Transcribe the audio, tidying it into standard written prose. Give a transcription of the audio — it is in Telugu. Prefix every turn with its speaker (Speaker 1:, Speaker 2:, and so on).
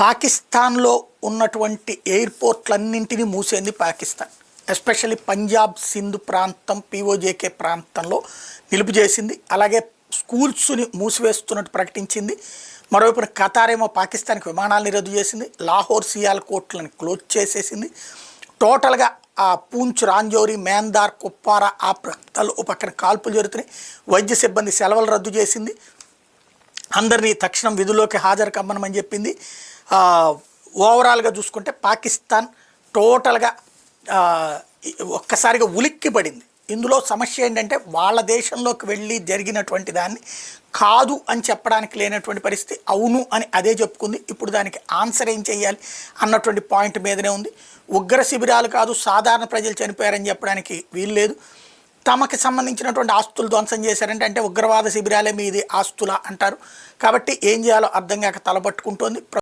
Speaker 1: పాకిస్తాన్లో ఉన్నటువంటి ఎయిర్పోర్ట్లన్నింటినీ మూసేంది పాకిస్తాన్. ఎస్పెషల్లీ పంజాబ్ సింధ్ ప్రాంతం పీఓజేకే ప్రాంతంలో నిలుపు చేసింది. అలాగే స్కూల్స్ని మూసివేస్తున్నట్టు ప్రకటించింది. మరోవైపున ఖతార్ ఏమో పాకిస్తాన్కి విమానాలని రద్దు చేసింది. లాహోర్ సియాల్కోట్లను క్లోజ్ చేసేసింది. టోటల్గా ఆ పూంచ్, రాంజౌరి, మేందార్, కుప్వారా ఆ ప్రాంతాల్లో ఓ పక్కన కాల్పులు జరుగుతున్నాయి. వైద్య సిబ్బంది సెలవులు రద్దు చేసింది. అందరినీ తక్షణం విధుల్లోకి హాజరు కమ్మనమని చెప్పింది. ఓవరాల్గా చూసుకుంటే పాకిస్తాన్ టోటల్గా ఒక్కసారిగా ఉలిక్కి పడింది. ఇందులో సమస్య ఏంటంటే వాళ్ళ దేశంలోకి వెళ్ళి జరిగినటువంటి దాన్ని కాదు అని చెప్పడానికి లేనటువంటి పరిస్థితి, అవును అని అదే చెప్పుకుంది. ఇప్పుడు దానికి ఆన్సర్ ఏం చేయాలి అన్నటువంటి పాయింట్ మీదనే ఉంది. ఉగ్ర శిబిరాలు కాదు, సాధారణ ప్రజలు చనిపోయారని చెప్పడానికి వీలు లేదు. తమకి సంబంధించినటువంటి ఆస్తులు ధ్వంసం చేశారంటే అంటే ఉగ్రవాద శిబిరాలే మీది ఆస్తులా అంటారు. కాబట్టి ఏం చేయాలో అర్థం కాక తలపట్టుకుంటోంది.